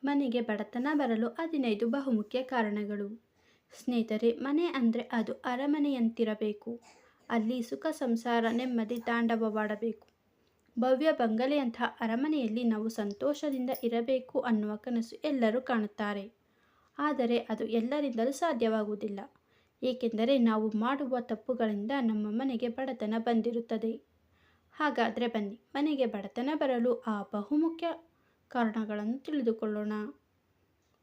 ಮನೆಗೆ ಬಡತನ ಬರಲು 15 ಬಹುಮುಖ್ಯ ಕಾರಣಗಳು. ಸ್ನೇಹಿತರೆ, ಮನೆ ಅಂದರೆ ಅದು ಅರಮನೆಯಂತಿರಬೇಕು. ಅಲ್ಲಿ ಸುಖ ಸಂಸಾರ ನೆಮ್ಮದಿ ತಾಂಡವವಾಡಬೇಕು. ಭವ್ಯ ಬಂಗಲೆಯಂತಹ ಅರಮನೆಯಲ್ಲಿ ನಾವು ಸಂತೋಷದಿಂದ ಇರಬೇಕು ಅನ್ನುವ ಕನಸು ಎಲ್ಲರೂ ಕಾಣುತ್ತಾರೆ. ಆದರೆ ಅದು ಎಲ್ಲರಿಂದಲೂ ಸಾಧ್ಯವಾಗುವುದಿಲ್ಲ. ಏಕೆಂದರೆ ನಾವು ಮಾಡುವ ತಪ್ಪುಗಳಿಂದ ನಮ್ಮ ಮನೆಗೆ ಬಡತನ ಬಂದಿರುತ್ತದೆ. ಹಾಗಾದರೆ ಬನ್ನಿ, ಮನೆಗೆ ಬಡತನ ಬರಲು ಆ ಬಹುಮುಖ್ಯ ಕಾರಣಗಳನ್ನು ತಿಳಿದುಕೊಳ್ಳೋಣ.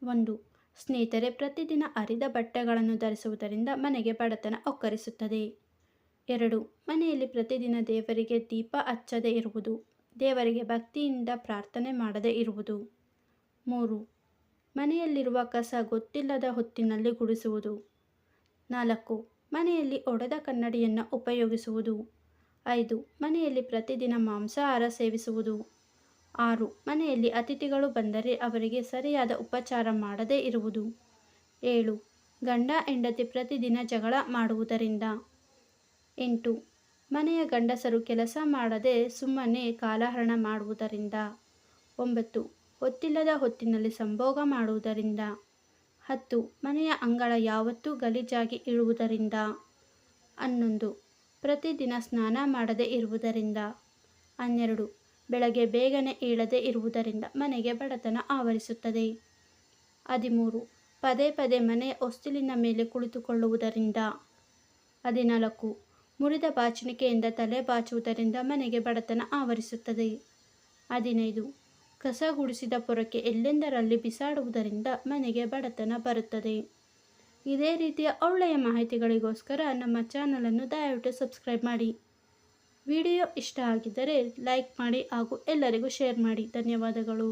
1. ಸ್ನೇಹಿತರೆ, ಪ್ರತಿದಿನ ಹರಿದ ಬಟ್ಟೆಗಳನ್ನು ಧರಿಸುವುದರಿಂದ ಮನೆಗೆ ಬಡತನ ಒಕ್ಕರಿಸುತ್ತದೆ. 2. ಮನೆಯಲ್ಲಿ ಪ್ರತಿದಿನ ದೇವರಿಗೆ ದೀಪ ಹಚ್ಚದೇ ಇರುವುದು, ದೇವರಿಗೆ ಭಕ್ತಿಯಿಂದ ಪ್ರಾರ್ಥನೆ ಮಾಡದೇ ಇರುವುದು. 3. ಮನೆಯಲ್ಲಿರುವ ಕಸ ಗೊತ್ತಿಲ್ಲದ ಹೊತ್ತಿನಲ್ಲಿ ಗುಡಿಸುವುದು. 4. ಮನೆಯಲ್ಲಿ ಒಡೆದ ಕನ್ನಡಿಯನ್ನು ಉಪಯೋಗಿಸುವುದು. 5. ಮನೆಯಲ್ಲಿ ಪ್ರತಿದಿನ ಮಾಂಸಾಹಾರ ಸೇವಿಸುವುದು. 6. ಮನೆಯಲ್ಲಿ ಅತಿಥಿಗಳು ಬಂದರೆ ಅವರಿಗೆ ಸರಿಯಾದ ಉಪಚಾರ ಮಾಡದೇ ಇರುವುದು. 7. ಗಂಡ ಹೆಂಡತಿ ಪ್ರತಿದಿನ ಜಗಳ ಮಾಡುವುದರಿಂದ. 8. ಮನೆಯ ಗಂಡಸರು ಕೆಲಸ ಮಾಡದೆ ಸುಮ್ಮನೆ ಕಾಲಹರಣ ಮಾಡುವುದರಿಂದ. 9. ಗೊತ್ತಿಲ್ಲದ ಹೊತ್ತಿನಲ್ಲಿ ಸಂಭೋಗ ಮಾಡುವುದರಿಂದ. 10. ಮನೆಯ ಅಂಗಳ ಯಾವತ್ತೂ ಗಲೀಜಾಗಿ ಇಡುವುದರಿಂದ. 11. ಪ್ರತಿದಿನ ಸ್ನಾನ ಮಾಡದೇ ಇರುವುದರಿಂದ. 12. ಬೆಳಗ್ಗೆ ಬೇಗನೆ ಏಳದೇ ಇರುವುದರಿಂದ ಮನೆಗೆ ಬಡತನ ಆವರಿಸುತ್ತದೆ. 13. ಪದೇ ಪದೇ ಮನೆಯ ಹೊಸ್ತಿಲಿನ ಮೇಲೆ ಕುಳಿತುಕೊಳ್ಳುವುದರಿಂದ. 14. ಮುರಿದ ಬಾಚಣಿಕೆಯಿಂದ ತಲೆ ಬಾಚುವುದರಿಂದ ಮನೆಗೆ ಬಡತನ ಆವರಿಸುತ್ತದೆ. 15. ಕಸ ಗುಡಿಸಿದ ಪೊರಕೆ ಎಲ್ಲೆಂದರಲ್ಲಿ ಬಿಸಾಡುವುದರಿಂದ ಮನೆಗೆ ಬಡತನ ಬರುತ್ತದೆ. ಇದೇ ರೀತಿಯ ಒಳ್ಳೆಯ ಮಾಹಿತಿಗಳಿಗೋಸ್ಕರ ನಮ್ಮ ಚಾನಲನ್ನು ದಯವಿಟ್ಟು ಸಬ್ಸ್ಕ್ರೈಬ್ ಮಾಡಿ. ವಿಡಿಯೋ ಇಷ್ಟ ಆಗಿದ್ದರೆ ಲೈಕ್ ಮಾಡಿ ಹಾಗೂ ಎಲ್ಲರಿಗೂ ಶೇರ್ ಮಾಡಿ. ಧನ್ಯವಾದಗಳು.